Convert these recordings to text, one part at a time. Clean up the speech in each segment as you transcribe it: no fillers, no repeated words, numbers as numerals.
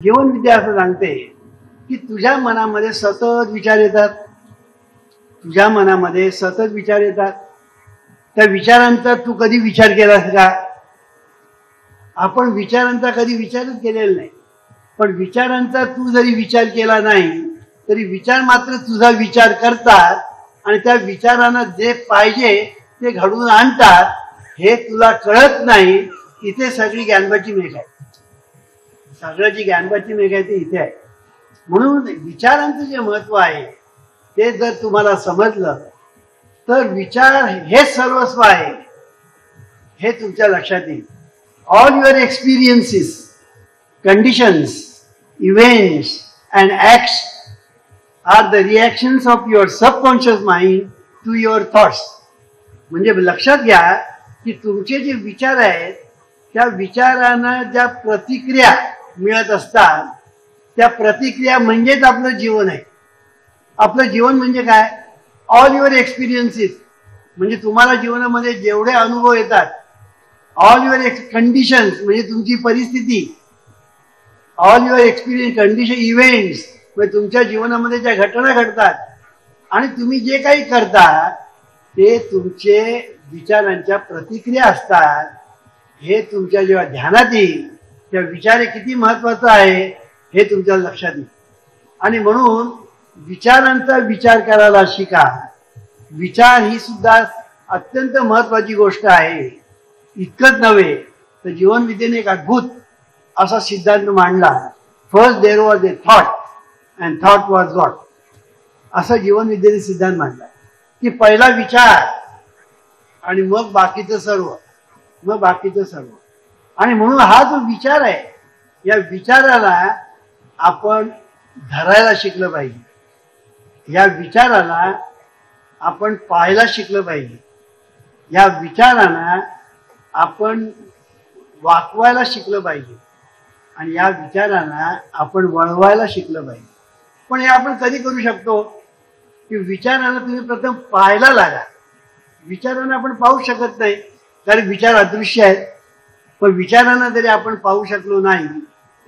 जीवनविद्या असं सांगते की तुझ्या मनामध्ये सतत विचार येतात, तुझ्या मनामध्ये सतत विचार येतात. त्या विचारांचा तू कधी विचार केलास का? आपण विचारांचा कधी विचारच केलेला नाही. पण विचारांचा तू जरी विचार केला नाही तरी विचार मात्र तुझा विचार करतात आणि त्या विचारांना जे पाहिजे ते घडवून आणतात. हे तुला कळत नाही. इथे सगळी ज्ञानबाची मेघ आहे. सगळं जी ज्ञानबाची मेघ आहे ते इथे आहे. म्हणून विचारांचं जे महत्व आहे ते जर तुम्हाला समजलं तर विचार हे सर्वस्व आहे हे तुमच्या लक्षात येईल. All your experiences, conditions, events and acts are the reactions of your subconscious mind to your thoughts. म्हणजे लक्षात घ्या की तुमचे जे विचार आहेत त्या विचारांना ज्या प्रतिक्रिया मिळत असतात त्या प्रतिक्रिया म्हणजेच आपलं जीवन आहे. आपलं जीवन म्हणजे काय? ऑल युअर एक्सपिरियन्सेस, म्हणजे तुम्हाला जीवनामध्ये जेवढे अनुभव येतात. ऑल युअर कंडिशन्स म्हणजे तुमची परिस्थिती. All your experience condition events म्हणजे तुमच्या जीवनामध्ये ज्या घटना घडतात आणि तुम्ही जे काही करता ते तुमचे विचारांच्या प्रतिक्रिया असतात. हे तुमच्या जेव्हा ध्यानात येईल तेव्हा विचार किती महत्वाचा आहे हे तुमच्या लक्षात येईल. आणि म्हणून विचारांचा विचार करायला शिका. विचार ही सुद्धा अत्यंत महत्वाची गोष्ट आहे. इतकंच नव्हे तर जीवनविद्येने एक अद्भुत असा सिद्धांत मांडला. First there was a thought and thought was God. असा जीवनविद्येने सिद्धांत मांडला की पहिला विचार आणि मग बाकीचं सर्व, मग बाकीचं सर्व. आणि म्हणून हा जो विचार आहे या विचाराला आपण धरायला शिकलं पाहिजे. या विचाराला आपण पाहायला शिकलं पाहिजे. या विचारांना आपण वाकवायला शिकलं पाहिजे आणि या विचारांना आपण वळवायला शिकलं पाहिजे. पण हे आपण कधी करू शकतो की विचारांना तुम्ही प्रथम पाहायला लागा. विचारांना आपण पाहू शकत नाही कारण विचार अदृश्य आहेत. पण विचारांना जरी आपण पाहू शकलो नाही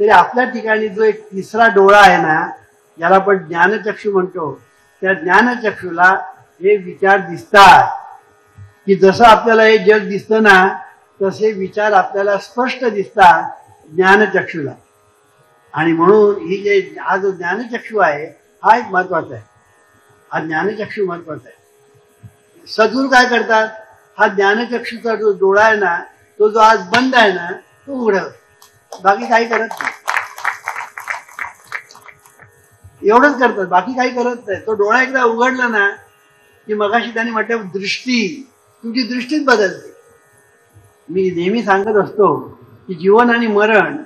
तरी आपल्या ठिकाणी जो एक तिसरा डोळा आहे ना, ज्याला आपण ज्ञानचक्षु म्हणतो, त्या ज्ञानचक्षुला हे विचार दिसतात. की जसं आपल्याला हे जग दिसतं ना तसे विचार आपल्याला स्पष्ट दिसतात ज्ञानचक्षुला. आणि म्हणून ही जे हा जो ज्ञानचक्षु आहे हा एक महत्वाचा आहे. हा ज्ञानचक्षु महत्वाचा आहे. सद्गुरू काय करतात? हा ज्ञानचक्षुचा जो डोळा आहे ना तो जो आज बंद आहे ना तो उघडवतात. बाकी काही करत नाही. एवढंच करतात, बाकी काही करत नाही. तो डोळा एकदा उघडला ना की मगाशी त्याने म्हटलं दृष्टी, तुमची दृष्टीच बदलते. मी नेहमी सांगत असतो की जीवन आणि मरण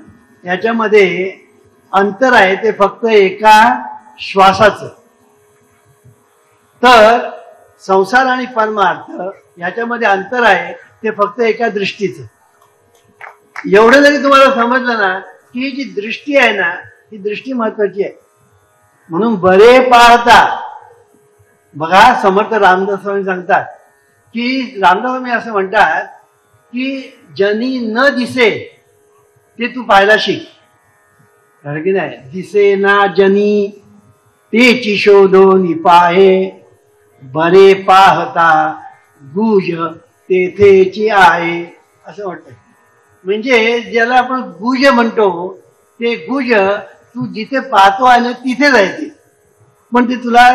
याच्यामध्ये अंतर आहे ते फक्त एका श्वासाचं. तर संसार आणि परमार्थ याच्यामध्ये अंतर आहे ते फक्त एका दृष्टीचं. एवढं जरी तुम्हाला समजलं ना की ही जी दृष्टी आहे ना ही दृष्टी महत्वाची आहे. म्हणून बरे पाहता, बघा समर्थ रामदास स्वामी सांगतात की रामदास स्वामी असं म्हणतात की जनी न दिसे ते तू पाहायला शिक. कारण की नाही, दिसे ना जनी तेची शोधून पाहे, बरे पाहता गुज तेथेची आहे असं वाटतं. म्हणजे ज्याला आपण गुज म्हणतो ते गुज तू जिथे पाहतो आहे ना तिथेच आहे ते. पण ते तुला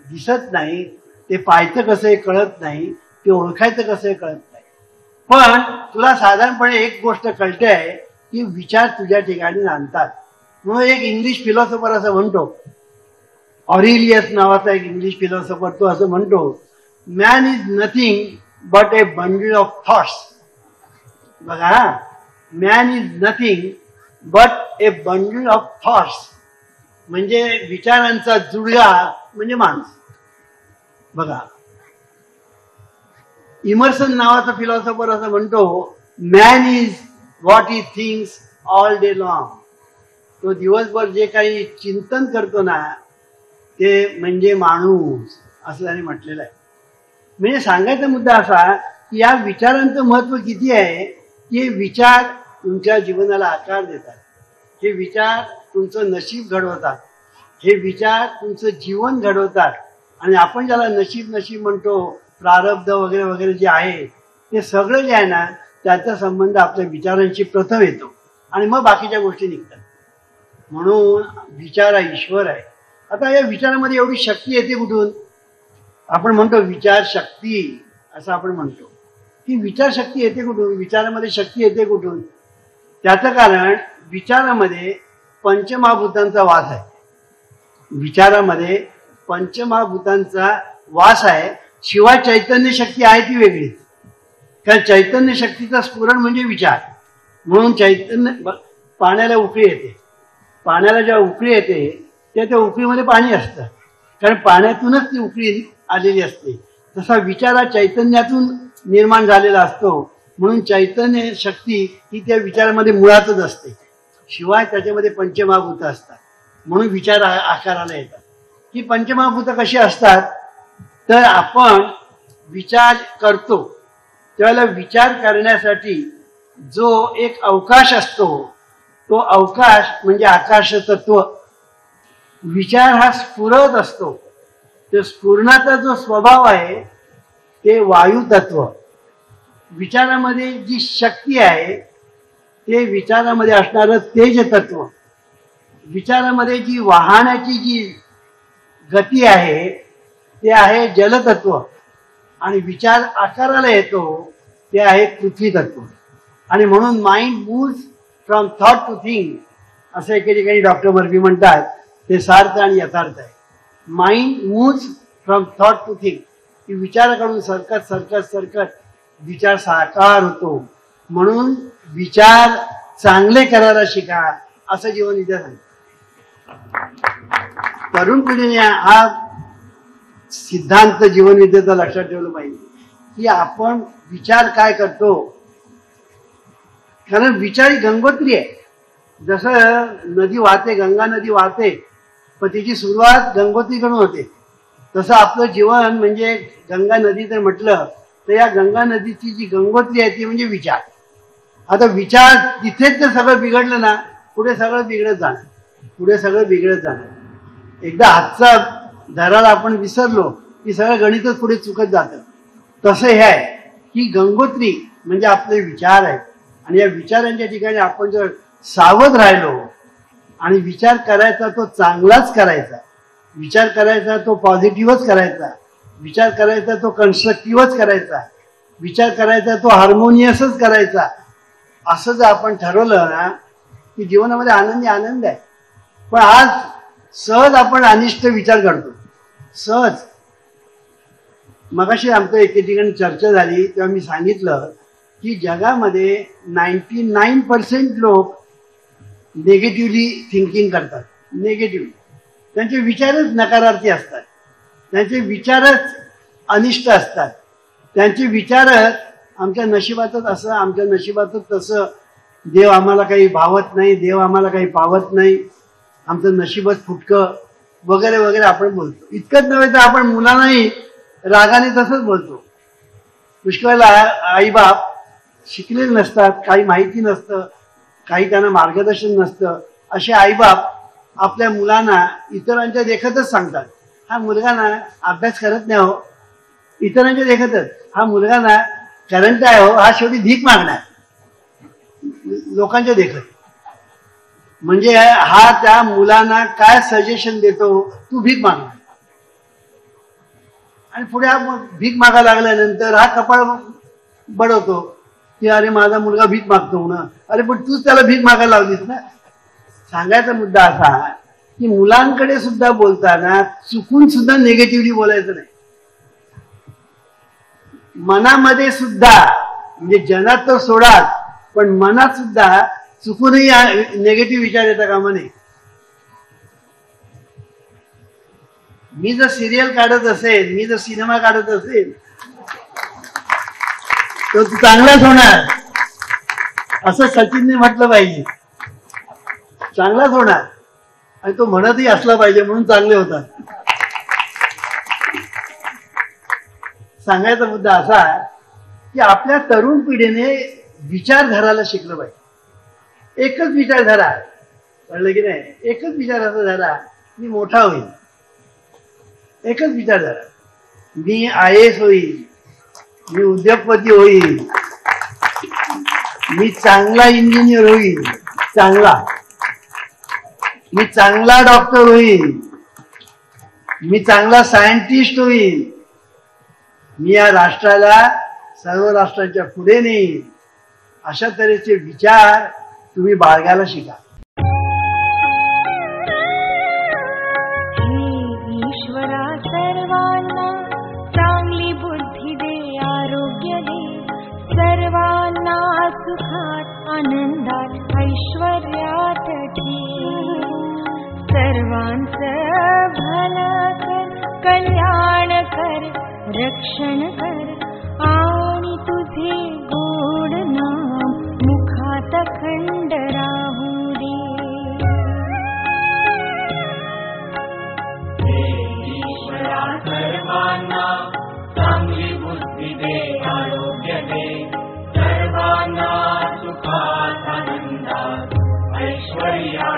दिसत नाही. ते पाहायचं कसं आहे कळत नाही. ते ओळखायचं कसं आहे कळत नाही. पण तुला साधारणपणे एक गोष्ट कळते आहे की विचार तुझ्या ठिकाणी आणतात. म्हणून एक इंग्लिश फिलॉसॉफर असं म्हणतो, ऑरिलियस नावाचा एक इंग्लिश फिलॉसॉफर, तो असं म्हणतो, man is nothing but a bundle of thoughts. बघा, man is nothing but a bundle of thoughts. म्हणजे विचारांचा जुळगा म्हणजे माणूस. बघा, इमर्सन नावाचा फिलॉसॉफर असं म्हणतो, man is what he thinks all day long. तो दिवसभर जे काही चिंतन करतो ना ते म्हणजे माणूस असं त्याने म्हटलेलं आहे. म्हणजे सांगायचा मुद्दा असा की या विचारांचं महत्व किती आहे की हे विचार तुमच्या जीवनाला आकार देतात. हे विचार तुमचं नशीब घडवतात, हे विचार तुमचं जीवन घडवतात. आणि आपण ज्याला नशीब नशीब म्हणतो, प्रारब्ध वगैरे वगैरे जे आहे, ते सगळं जे आहे ना, त्याचा संबंध आपल्या विचारांशी प्रथम येतो आणि मग बाकीच्या गोष्टी निघतात. म्हणून विचार हा ईश्वर आहे. आता या विचारामध्ये एवढी शक्ती येते कुठून? आपण म्हणतो विचार शक्ती, असं आपण म्हणतो. ही विचार शक्ती येते कुठून? विचारामध्ये शक्ती येते कुठून? त्याचं कारण विचारामध्ये पंचमहाभूतांचा वास आहे. विचारामध्ये पंचमहाभूतांचा वास आहे. शिवाय चैतन्य शक्ती आहे ती वेगळी. कारण चैतन्य शक्तीचा स्फुरण म्हणजे विचार. म्हणून चैतन्य, पाण्याला उकळी येते, पाण्याला जेव्हा उकळी येते त्या उकळीमध्ये पाणी असतं, कारण पाण्यातूनच ती उकळी आलेली असते. तसा विचार हा चैतन्यातून निर्माण झालेला असतो. म्हणून चैतन्य शक्ती ही त्या विचारामध्ये मुळातच असते. शिवाय त्याच्यामध्ये पंचमहाभूत असतात. म्हणून विचार आकाराला येतात. ही पंचमहाभूत कशी असतात? तर आपण विचार करतो त्यावेळेला विचार करण्यासाठी जो एक अवकाश असतो, तो अवकाश म्हणजे आकाश तत्व. विचार हा स्फुरत असतो. तो स्फुरणाचा जो स्वभाव आहे ते वायू तत्व. विचारामध्ये जी शक्ती आहे ते विचारामध्ये असणारं तेज तत्व. विचारामध्ये जी वाहण्याची जी गती आहे ते आहे जलतत्व. आणि विचार आकाराला येतो ते आहे पृथ्वी तत्व. आणि म्हणून mind moves from thought to thing, असं एके ठिकाणी डॉक्टर मर्फी म्हणतात. ते सार्थ आणि यथार्थ आहे. Mind moves from thought to thing, की विचाराकडून सरकत सरकत सरकत विचार साकार होतो. म्हणून विचार चांगले करायला शिका, असं जीवनविद्या सांगते. तरुण पिढीने हा सिद्धांत जीवनविद्येचा लक्षात ठेवलं पाहिजे की आपण विचार काय करतो. कारण विचार ही गंगोत्री आहे. जसं नदी वाहते, गंगा नदी वाहते, पण तिची सुरुवात गंगोत्रीकडून होते. तसं आपलं जीवन म्हणजे गंगा नदी जर म्हटलं तर या गंगा नदीची जी गंगोत्री आहे ती म्हणजे विचार. आता विचार तिथेच जर सगळं बिघडलं ना, पुढे सगळं बिघडत जाणार, पुढे सगळं बिघडत जाणार. एकदा हातचा धराला आपण विसरलो की सगळं गणितच पुढे चुकत जातं. तसं हे आहे की गंगोत्री म्हणजे आपले विचार आहेत. आणि या विचारांच्या ठिकाणी आपण जर सावध राहिलो आणि विचार करायचा तो चांगलाच करायचा, विचार करायचा तो पॉझिटिव्हच करायचा, विचार करायचा तो कन्स्ट्रक्टिव्हच करायचा, विचार करायचा तो हार्मोनियसच करायचा, असं जर आपण ठरवलं ना की जीवनामध्ये आनंदी आनंद आहे. पण आज सहज आपण अनिष्ट विचार करतो, सहज. मगाशी आमचं एके ठिकाणी चर्चा झाली तेव्हा मी सांगितलं की जगामध्ये 99% लोक नेगेटिव्हली थिंकिंग करतात. नेगेटिव्ह, त्यांचे विचारच नकारार्थी असतात, त्यांचे विचारच अनिष्ट असतात, त्यांचे विचारच आमच्या नशिबातच असं, आमच्या नशिबातच तसं, देव आम्हाला काही भावत नाही, देव आम्हाला काही पावत नाही, आमचं नशीबच फुटकं वगैरे वगैरे आपण बोलतो. इतकंच नव्हे तर आपण मुलांनाही रागाने तसंच बोलतो. पुष्कळला आईबाप शिकलेले नसतात, काही माहिती नसतं, काही त्यांना मार्गदर्शन नसतं. असे आईबाप आपल्या मुलांना इतरांच्या देखतच सांगतात, हा मुलगा ना अभ्यास करत नाही हो. इतरांच्या देखतच, हा मुलगा ना करंट आहे हो, हा शेवटी भीक मागणार. लोकांच्या देखत. म्हणजे हा त्या मुलांना काय सजेशन देतो, तू भीक मागणार. आणि पुढे हा भीक मागायला लागल्यानंतर हा कपाळ बडवतो की अरे माझा मुलगा भीक मागतो म्हणून. अरे पण तूच त्याला भीक मागायला लावलीस ना. सांगायचा मुद्दा असा की मुलांकडे सुद्धा बोलताना चुकून सुद्धा निगेटिव्हली बोलायचं नाही. मनामध्ये सुद्धा, म्हणजे जनात तर सोडाच, पण मनात सुद्धा चुकूनही निगेटिव्ह विचार येता कामा नये. मी जर सिरियल काढत असेल, मी जर सिनेमा काढत असेल तर तू चांगलाच होणार, असं सचिनने म्हटलं पाहिजे. चांगलाच होणार. आणि तो म्हणतही असला पाहिजे, म्हणून चांगले होतात. सांगायचा मुद्दा असा की आपल्या तरुण पिढीने विचारधाराला शिकलं पाहिजे. एकच विचारधारा कळलं की नाही? एकच विचार असा झाला, मी मोठा होईल. एकच विचार झाला, मी IAS होईल, मी उद्योगपती होईल, मी चांगला इंजिनियर होईल, मी चांगला डॉक्टर होईल, मी चांगला सायंटिस्ट होईल, मी या राष्ट्राला सर्व राष्ट्रांच्या पुढे नेईल. अशा तऱ्हेचे विचार तुम्ही बाळगायला शिका. ईश्वरा सर्वांना चांगली बुद्धी दे, आरोग्य दे, सर्वांना सुखात आनंदात ऐश्वर्यात ठेव. सर्वांचं भलं कर, कल्याण कर, रक्षण कर, आणि तुझे गोड नाम मुखात खंड राहू दे. ईश्वरा सर्वांना चांगली बुद्धी दे, आरोग्य दे, सर्वांना सुखात आनंदात ऐश्वर्या